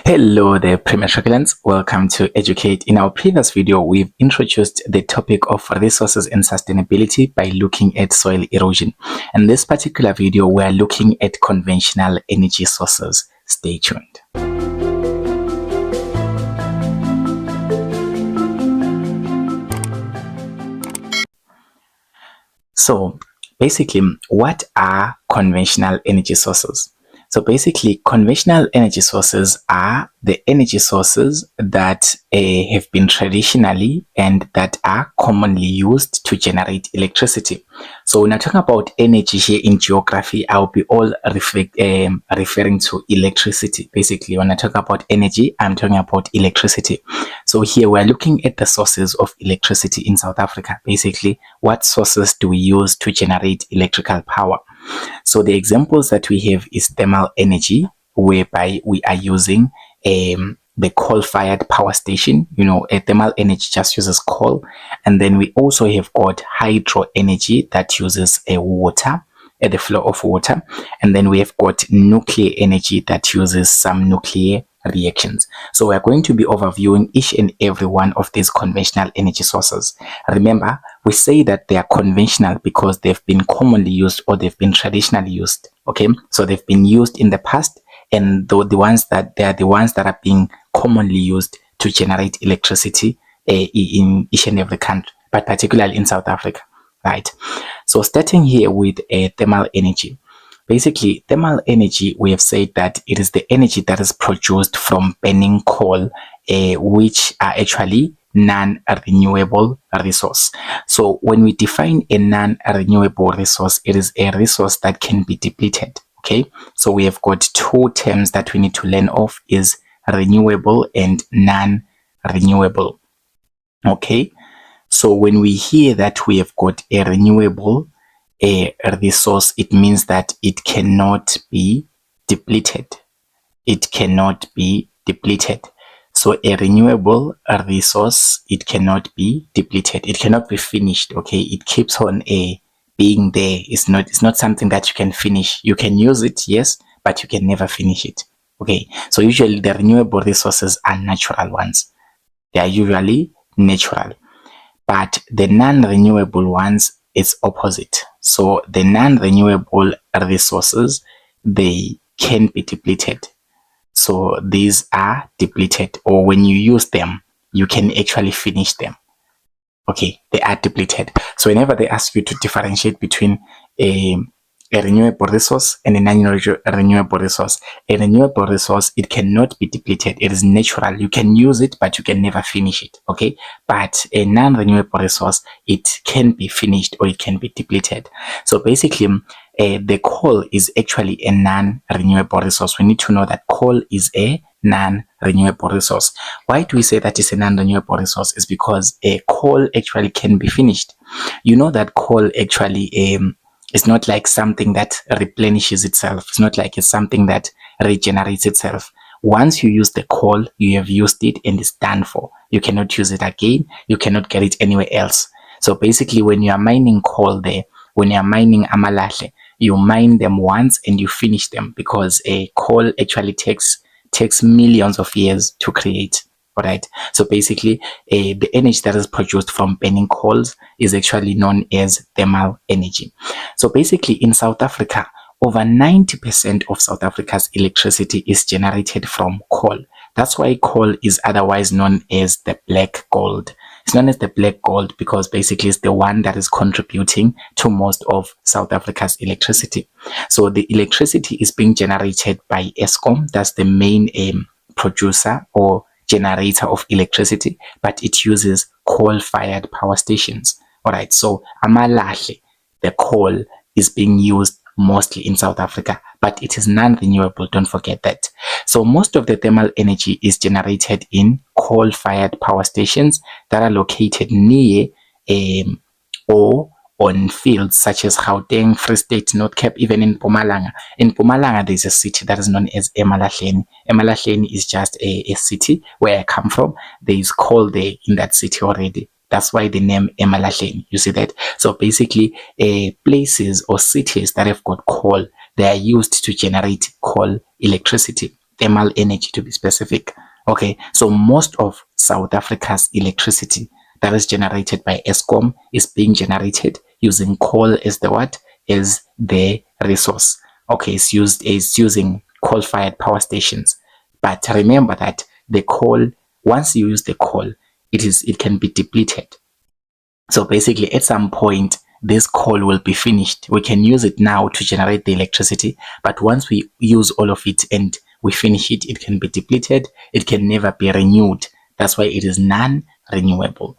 Hello there, Premier Truculents. Welcome to Educate. In our previous video, we've introduced the topic of resources and sustainability by looking at soil erosion. In this particular video, we're looking at conventional energy sources. Stay tuned. So basically, what are conventional energy sources? So basically, conventional energy sources are the energy sources that have been traditionally and that are commonly used to generate electricity. So when I talk about energy here in geography, I'll be all referring to electricity. Basically, when I talk about energy, I'm talking about electricity. So here we're looking at the sources of electricity in South Africa. Basically, what sources do we use to generate electrical power? So the examples that we have is thermal energy, whereby we are using the coal-fired power station. A thermal energy just uses coal. And then we also have got hydro energy that uses water, the flow of water. And then we have got nuclear energy that uses some nuclear reactions. So we're going to be overviewing each and every one of these conventional energy sources. Remember, we say that they are conventional because they've been commonly used or they've been traditionally used. Okay, so they've been used in the past, and they are the ones that are being commonly used to generate electricity in each and every country, but particularly in South Africa, right? So starting here with thermal energy. Basically, thermal energy, we have said that it is the energy that is produced from burning coal, which are actually non-renewable resource. So when we define a non-renewable resource, it is a resource that can be depleted. Okay, so we have got two terms that we need to learn of, is renewable and non-renewable. Okay, so when we hear that we have got a renewable resource, it means that it cannot be depleted. It cannot be depleted. So a renewable resource, it cannot be depleted. It cannot be finished. Okay, it keeps on being there. It's not something that you can finish. You can use it, yes, but you can never finish it. Okay, so usually the renewable resources are natural ones. They are usually natural, but the non-renewable ones, it's opposite. So the non-renewable resources, they can be depleted. So these are depleted, or when you use them, you can actually finish them. Okay, they are depleted. So whenever they ask you to differentiate between a renewable resource and a non-renewable resource, a renewable resource, it cannot be depleted. It is natural. You can use it, but you can never finish it. Okay, but a non-renewable resource, it can be finished or it can be depleted. So basically, the coal is actually a non-renewable resource. We need to know that coal is a non-renewable resource. Why do we say that it's a non-renewable resource? Is because coal actually can be finished. You know that coal actually it's not like something that replenishes itself. It's not like it's something that regenerates itself. Once you use the coal, you have used it and it's done for. You cannot use it again. You cannot get it anywhere else. So basically, when you are mining coal there, when you are mining amalahle, you mine them once and you finish them, because a coal actually takes millions of years to create. Right. So basically, the energy that is produced from burning coals is actually known as thermal energy. So basically, in South Africa, over 90% of South Africa's electricity is generated from coal. That's why coal is otherwise known as the black gold. It's known as the black gold because basically it's the one that is contributing to most of South Africa's electricity. So the electricity is being generated by Eskom. That's the main producer or generator of electricity, but it uses coal-fired power stations. All right, so amalahle, the coal, is being used mostly in South Africa, but it is non-renewable. Don't forget that. So most of the thermal energy is generated in coal-fired power stations that are located near or on fields such as Gauteng, Free State, North Cape, even in Mpumalanga. In Mpumalanga, there's a city that is known as Emalahleni. Emalahleni is just a city where I come from. There is coal there in that city already. That's why the name Emalahleni. You see that? So basically, places or cities that have got coal, they are used to generate coal electricity. thermal energy to be specific. Okay, so most of South Africa's electricity that is generated by Eskom is being generated using coal as the what? As the resource. Okay, it's using coal-fired power stations. But remember that the coal, once you use the coal, it can be depleted. So basically, at some point, this coal will be finished. We can use it now to generate the electricity, but once we use all of it and we finish it, it can be depleted. It can never be renewed. That's why it is non-renewable.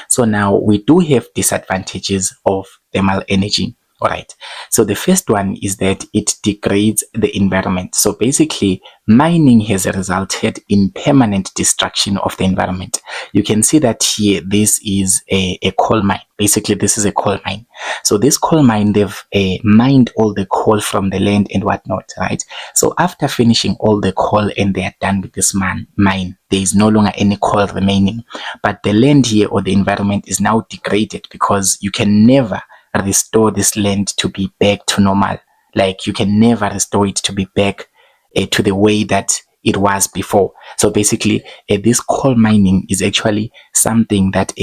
So now we do have disadvantages of thermal energy. All right. So the first one is that it degrades the environment. So basically, mining has resulted in permanent destruction of the environment. You can see that here, this is a coal mine. Basically, this is a coal mine. So this coal mine, they've mined all the coal from the land and whatnot, right? So after finishing all the coal and they are done with this mine, there is no longer any coal remaining. But the land here or the environment is now degraded because you can never restore this land to be back to normal. Like you can never restore it to be back to the way that it was before. So basically, this coal mining is actually something that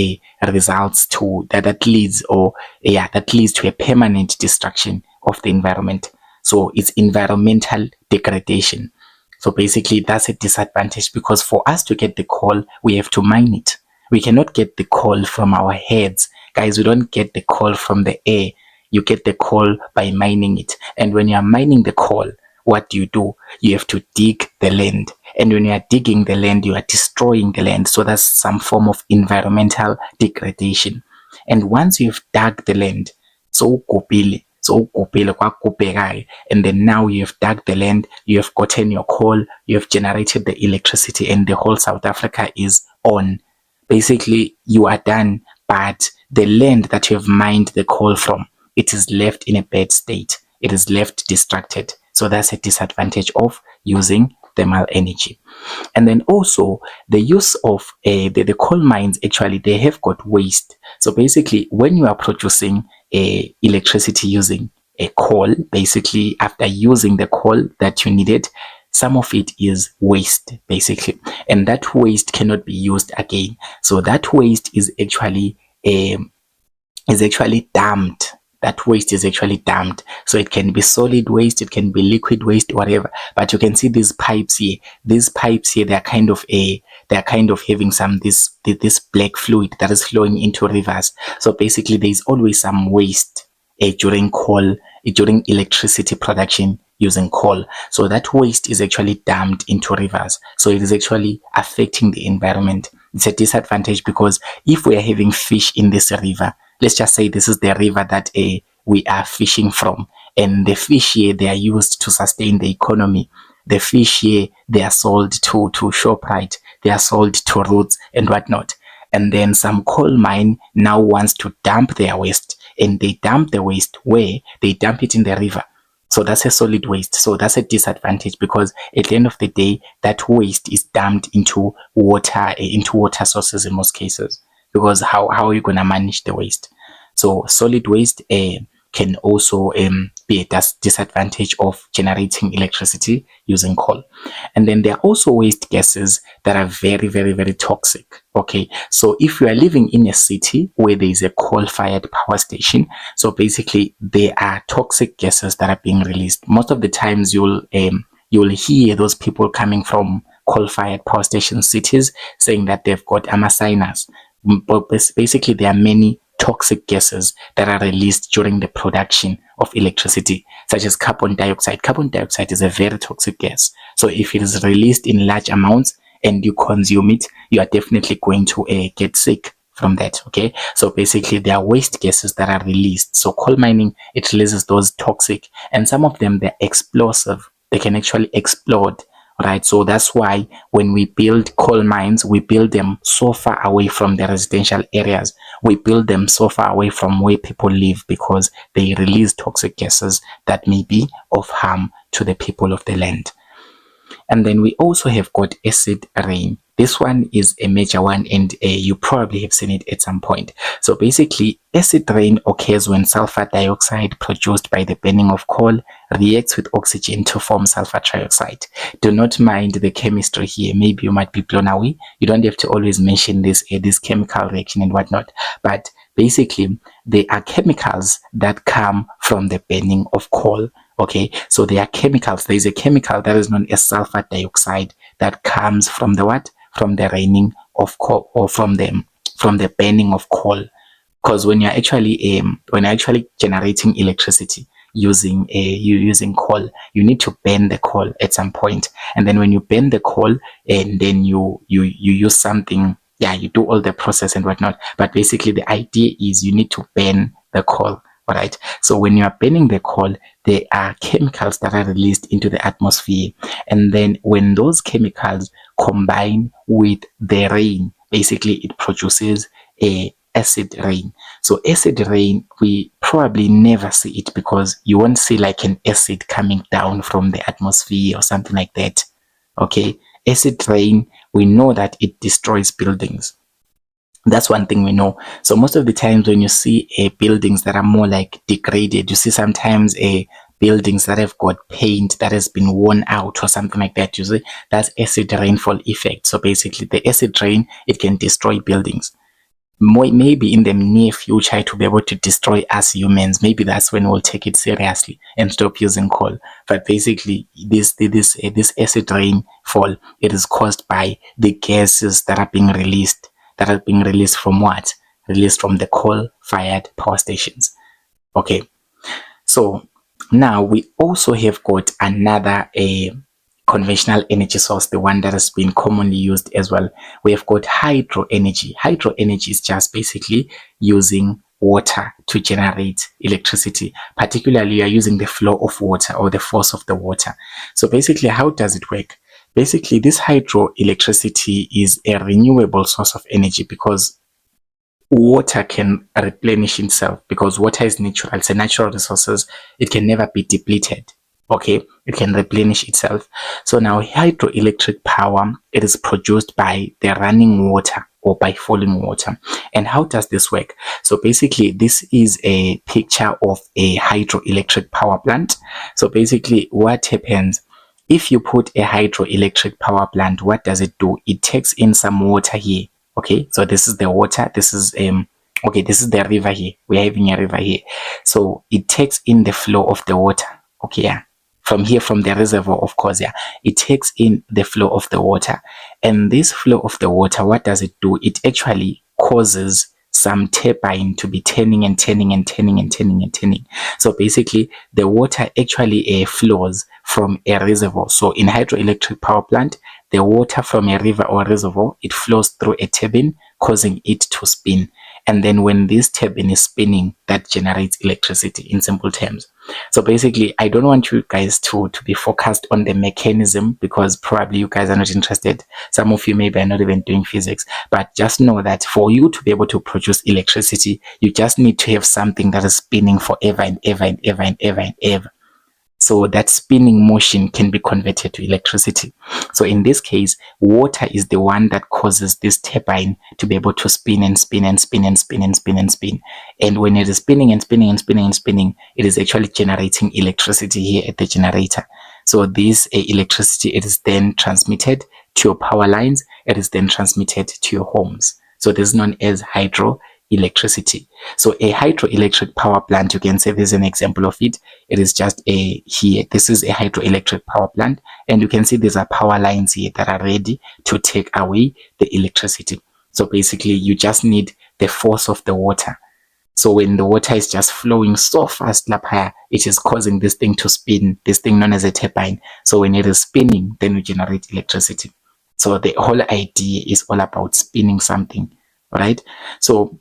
results to that leads to a permanent destruction of the environment. So it's environmental degradation. So basically, that's a disadvantage because for us to get the coal, we have to mine it. We cannot get the coal from our heads. Guys, we don't get the coal from the air. You get the coal by mining it. And when you are mining the coal, what do? You have to dig the land. And when you are digging the land, you are destroying the land. So that's some form of environmental degradation. And once you've dug the land, and then now you have dug the land, you have gotten your coal, you have generated the electricity, and the whole South Africa is on. Basically, you are done, but the land that you have mined the coal from, it is left in a bad state. It is left distracted. So that's a disadvantage of using thermal energy. And then also the use of the coal mines, actually, they have got waste. So basically, when you are producing electricity using a coal, basically after using the coal that you needed, some of it is waste, basically, and that waste cannot be used again. So that waste is actually dumped. That waste is actually dumped. So it can be solid waste, it can be liquid waste, whatever. But you can see these pipes here. These pipes here, they're kind of having this black fluid that is flowing into rivers. So basically, there is always some waste during electricity production using coal. So that waste is actually dumped into rivers. So it is actually affecting the environment. It's a disadvantage because if we are having fish in this river, let's just say this is the river that we are fishing from, and the fish here, they are used to sustain the economy. The fish here, they are sold to Shoprite, they are sold to Roots and whatnot. And then some coal mine now wants to dump their waste, and they dump the waste where? They dump it in the river. So that's a solid waste. So that's a disadvantage because at the end of the day, that waste is dumped into water sources in most cases. Because how are you going to manage the waste? So solid waste can also be a disadvantage of generating electricity using coal. And then there are also waste gases that are very, very, very toxic. Okay, so if you are living in a city where there is a coal-fired power station, so basically there are toxic gases that are being released. Most of the times you'll hear those people coming from coal-fired power station cities saying that they've got amasinus. But basically there are many toxic gases that are released during the production of electricity, such as carbon dioxide. Carbon dioxide is a very toxic gas. So if it is released in large amounts and you consume it, you are definitely going to get sick from that. Okay, so basically there are waste gases that are released. So coal mining, it releases those toxic, and some of them, they're explosive. They can actually explode. Right, so that's why when we build coal mines, we build them so far away from the residential areas. We build them so far away from where people live because they release toxic gases that may be of harm to the people of the land. And then we also have got acid rain. This one is a major one, and you probably have seen it at some point. So basically, acid rain occurs when sulfur dioxide produced by the burning of coal reacts with oxygen to form sulfur trioxide. Do not mind the chemistry here. Maybe you might be blown away. You don't have to always mention this chemical reaction and whatnot. But basically, they are chemicals that come from the burning of coal. Okay, so they are chemicals. There is a chemical that is known as sulfur dioxide that comes from the what? From the raining of coal, or from the burning of coal. Because when you're actually generating electricity using coal, you need to burn the coal at some point, and then when you burn the coal, and then you use something, yeah, you do all the process and whatnot, but basically the idea is you need to burn the coal. All right, so when you are burning the coal, there are chemicals that are released into the atmosphere, and then when those chemicals combine with the rain, basically it produces a acid rain. So acid rain, we probably never see it because you won't see like an acid coming down from the atmosphere or something like that. Okay, acid rain, we know that it destroys buildings. That's one thing we know. So most of the times when you see buildings that are more like degraded, you see sometimes buildings that have got paint that has been worn out or something like that. You see, that's acid rainfall effect. So basically the acid rain, it can destroy buildings. Maybe in the near future to be able to destroy us humans. Maybe that's when we'll take it seriously and stop using coal. But basically this acid rainfall, it is caused by the gases that are being released from what? Released from the coal-fired power stations. Okay, so now we also have got another conventional energy source, the one that has been commonly used as well. We have got hydro energy. Hydro energy is just basically using water to generate electricity. Particularly, you are using the flow of water or the force of the water. So basically, how does it work? Basically, this hydroelectricity is a renewable source of energy because water can replenish itself, because water is natural. It's a natural resources. It can never be depleted. Okay, it can replenish itself. So now hydroelectric power, it is produced by the running water or by falling water. And how does this work? So basically, this is a picture of a hydroelectric power plant. So basically, what happens if you put a hydroelectric power plant? What does it do? It takes in some water here. Okay, so this is the water. This is this is the river here. We're having a river here. So it takes in the flow of the water. Okay, yeah. From here, from the reservoir, of course, yeah. It takes in the flow of the water. And this flow of the water, what does it do? It actually causes some turbine to be turning and turning and turning and turning and turning. So basically, the water actually flows from a reservoir. So in hydroelectric power plant, the water from a river or reservoir, it flows through a turbine, causing it to spin. And then when this turbine is spinning, that generates electricity in simple terms. So basically, I don't want you guys to be focused on the mechanism, because probably you guys are not interested. Some of you maybe are not even doing physics, but just know that for you to be able to produce electricity, you just need to have something that is spinning forever and ever and ever and ever and ever. So that spinning motion can be converted to electricity. So in this case, water is the one that causes this turbine to be able to spin and spin and spin and spin and spin and spin. And when it is spinning and spinning and spinning and spinning, it is actually generating electricity here at the generator. So this electricity, it is then transmitted to your power lines. It is then transmitted to your homes. So this is known as hydroelectricity. So a hydroelectric power plant, you can say this is an example of it. It is just here. This is a hydroelectric power plant, and you can see these are power lines here that are ready to take away the electricity. So basically, you just need the force of the water. So when the water is just flowing so fast, it is causing this thing to spin, this thing known as a turbine. So when it is spinning, then we generate electricity. So the whole idea is all about spinning something, right? So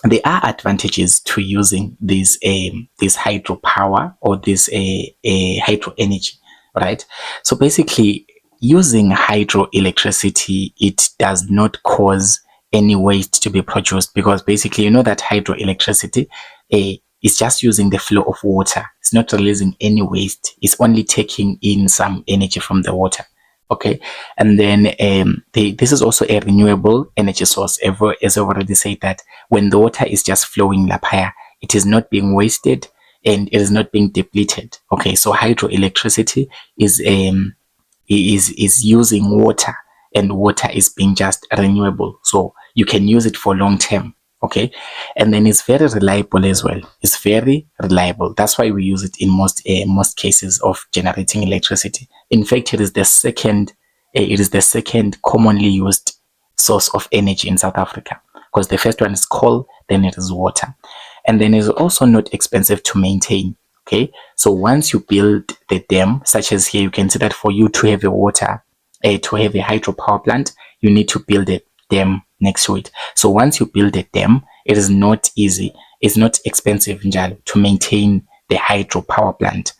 there are advantages to using this hydropower or this hydro energy, right? So basically, using hydroelectricity, it does not cause any waste to be produced, because basically you know that hydroelectricity is just using the flow of water. It's not releasing any waste. It's only taking in some energy from the water. Okay, and then this is also a renewable energy source. As I've already said, that when the water is just flowing lapaya, it is not being wasted and it is not being depleted. Okay, so hydroelectricity is using water, and water is being just renewable, so you can use it for long term. Okay, and then it's very reliable as well. It's very reliable. That's why we use it in most cases of generating electricity. In fact, it is the second commonly used source of energy in South Africa, because the first one is coal, then it is water, and then it's also not expensive to maintain. Okay, so once you build the dam, such as here, you can see that for you to have to have a hydropower plant, you need to build a dam next to it. So once you build a dam, it is not easy. It's not expensive, njalo, to maintain the hydropower plant.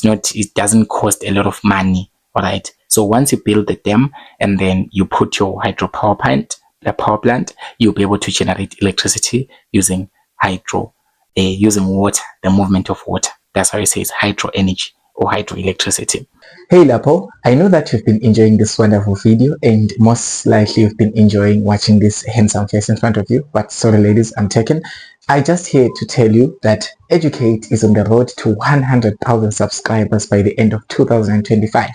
It doesn't cost a lot of money. All right. So once you build the dam and then you put your the power plant, you'll be able to generate electricity using using water, the movement of water. That's how it says hydro energy or hydroelectricity. Hey Lapo, I know that you've been enjoying this wonderful video and most likely you've been enjoying watching this handsome face in front of you, but sorry ladies, I'm taken. I just here to tell you that Educate is on the road to 100,000 subscribers by the end of 2025.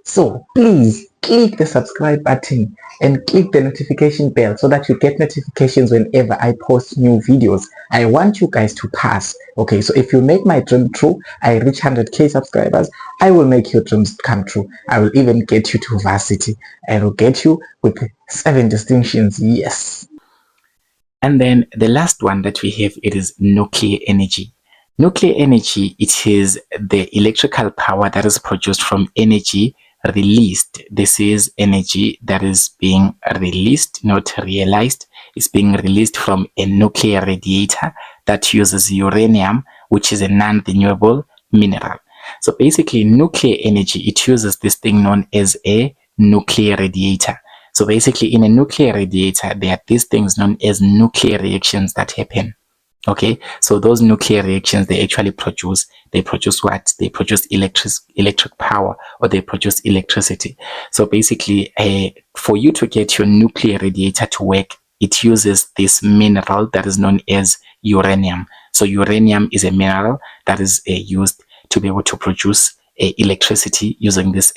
So please click the subscribe button and click the notification bell so that you get notifications whenever I post new videos. I want you guys to pass. Okay, so if you make my dream true, I reach 100k subscribers, I will make your dreams come true. I will even get you to varsity. I will get you with 7 distinctions. Yes. And then the last one that we have, it is nuclear energy. Nuclear energy, it is the electrical power that is produced from energy released. This is energy that is being released, not realized. It's being released from a nuclear radiator that uses uranium, which is a non-renewable mineral. So basically, nuclear energy, it uses this thing known as a nuclear radiator. So basically, in a nuclear radiator, there are these things known as nuclear reactions that happen. Okay, so those nuclear reactions, they produce what? They produce electric power, or they produce electricity. So basically, for you to get your nuclear radiator to work, it uses this mineral that is known as uranium. So uranium is a mineral that is used to be able to produce electricity using this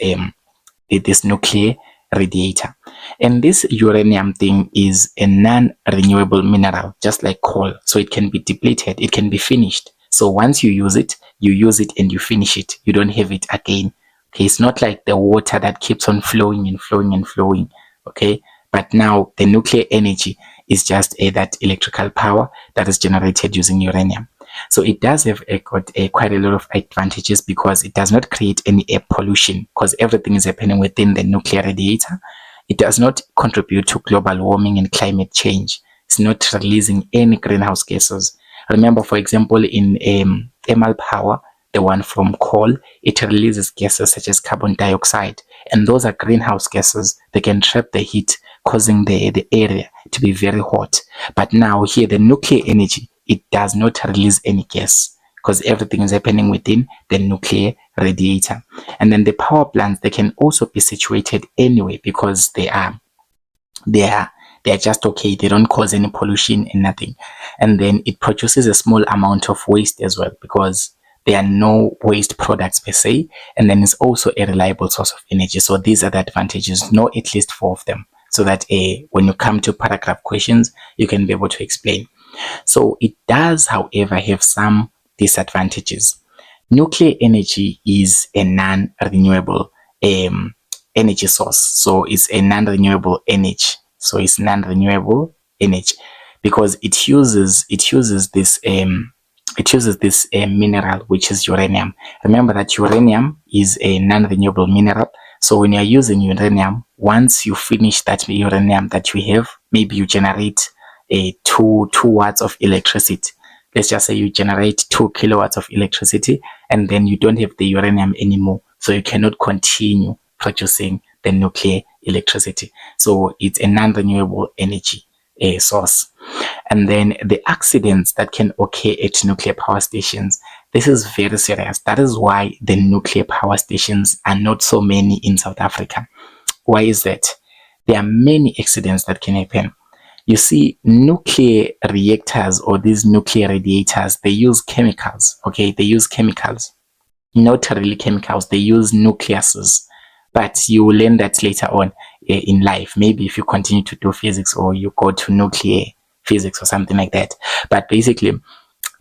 nuclear radiator. And this uranium thing is a non-renewable mineral, just like coal. So it can be depleted, it can be finished. So once you use it and you finish it. You don't have it again. Okay, it's not like the water that keeps on flowing and flowing and flowing. Okay, but now the nuclear energy is just that electrical power that is generated using uranium. So it does have quite a lot of advantages, because it does not create any air pollution, because everything is happening within the nuclear radiator. It does not contribute to global warming and climate change. It's not releasing any greenhouse gases. Remember, for example, in thermal power, the one from coal, it releases gases such as carbon dioxide, and those are greenhouse gases. They can trap the heat, causing the area to be very hot. But now here, the nuclear energy, it does not release any gas, because everything is happening within the nuclear radiator. And then the power plants, they can also be situated anyway, because they are just okay. They don't cause any pollution and nothing. And then it produces a small amount of waste as well, because there are no waste products per se. And then it's also a reliable source of energy. So these are the advantages. Know at least 4 of them, so that when you come to paragraph questions, you can be able to explain. So it does, however, have some disadvantages. Nuclear energy is a non-renewable energy source. So it's a non-renewable energy. So it's non-renewable energy because it uses this mineral, which is uranium. Remember that uranium is a non-renewable mineral. So when you're using uranium, once you finish that uranium that you have, maybe you generate 2 watts of electricity. Let's just say you generate 2 kilowatts of electricity, and then you don't have the uranium anymore. So you cannot continue producing the nuclear electricity. So it's a non-renewable energy source. And then the accidents that can occur at nuclear power stations, this is very serious. That is why the nuclear power stations are not so many in South Africa. Why is that? There are many accidents that can happen. You see, nuclear reactors or these nuclear radiators, they use chemicals, okay? They use chemicals, not really chemicals, they use nucleuses. But you will learn that later on in life, maybe if you continue to do physics or you go to nuclear physics or something like that. But basically,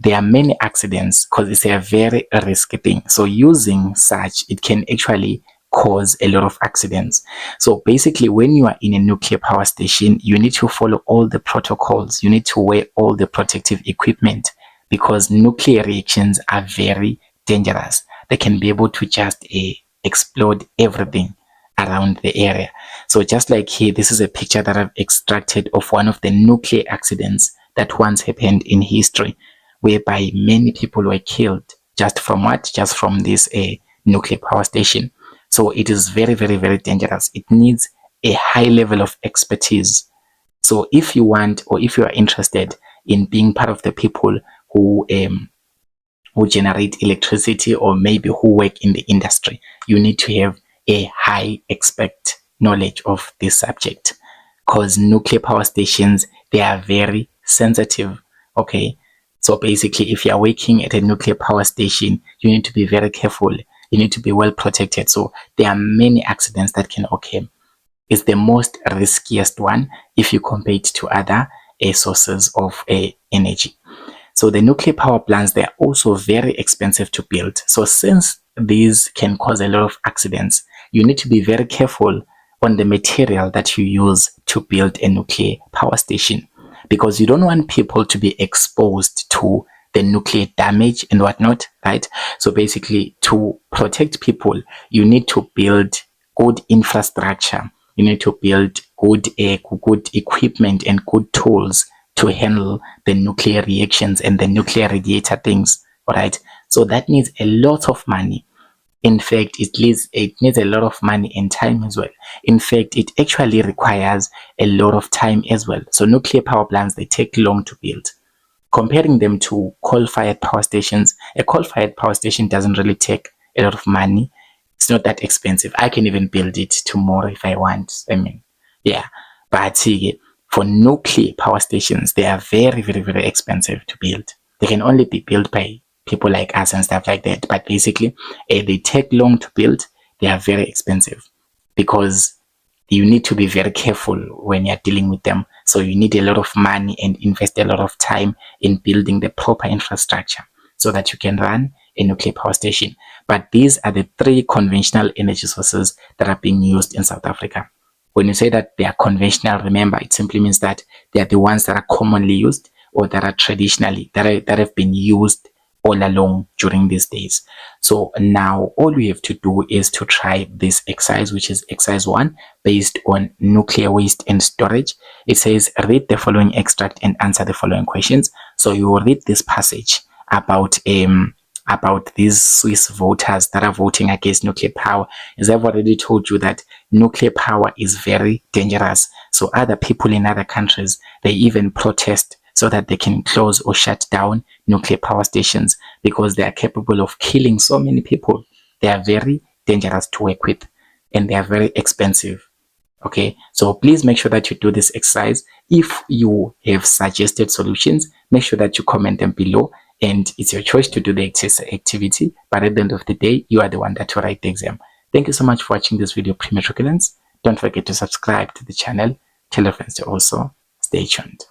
there are many accidents because it's a very risky thing. So using such, it can actually cause a lot of accidents. So basically, when you are in a nuclear power station, you need to follow all the protocols. You need to wear all the protective equipment because nuclear reactions are very dangerous. They can be able to just explode everything around the area. So just like here, this is a picture that I've extracted of one of the nuclear accidents that once happened in history, whereby many people were killed just from what? Just from this nuclear power station. So it is very, very, very dangerous. It needs a high level of expertise. So if you want, or if you are interested in being part of the people who generate electricity, or maybe who work in the industry, you need to have a high expert knowledge of this subject, because nuclear power stations, they are very sensitive. Okay, so basically, if you are working at a nuclear power station, you need to be very careful. You need to be well protected. So there are many accidents that can occur. It's the most riskiest one if you compare it to other sources of energy. So the nuclear power plants, they are also very expensive to build. So since these can cause a lot of accidents, you need to be very careful on the material that you use to build a nuclear power station, because you don't want people to be exposed to the nuclear damage and whatnot, right? So basically, to protect people, you need to build good infrastructure. You need to build good equipment and good tools to handle the nuclear reactions and the nuclear radiator things, all right? So that needs a lot of money. In fact, it needs a lot of money and time as well. In fact, it actually requires a lot of time as well. So nuclear power plants, they take long to build. Comparing them to coal-fired power stations, a coal-fired power station doesn't really take a lot of money. It's not that expensive. I can even build it tomorrow if I want. I mean, yeah. But for nuclear power stations, they are very, very, very expensive to build. They can only be built by people like us and stuff like that. But basically, they take long to build. They are very expensive because you need to be very careful when you're dealing with them. So you need a lot of money and invest a lot of time in building the proper infrastructure so that you can run a nuclear power station. But these are the three conventional energy sources that are being used in South Africa. When you say that they are conventional, remember, it simply means that they are the ones that are commonly used or that are traditionally, that have been used all along during these days. So now all we have to do is to try this exercise, which is exercise 1, based on nuclear waste and storage. It says, read the following extract and answer the following questions. So you will read this passage about these Swiss voters that are voting against nuclear power. As I've already told you that nuclear power is very dangerous. So other people in other countries, they even protest so that they can close or shut down nuclear power stations because they are capable of killing so many people. They are very dangerous to work with and they are very expensive. Okay, so please make sure that you do this exercise. If you have suggested solutions, make sure that you comment them below, and it's your choice to do the activity, but at the end of the day, you are the one that will write the exam. Thank you so much for watching this video, Pre-Matriculants. Don't forget to subscribe to the channel. Tell your friends to also stay tuned.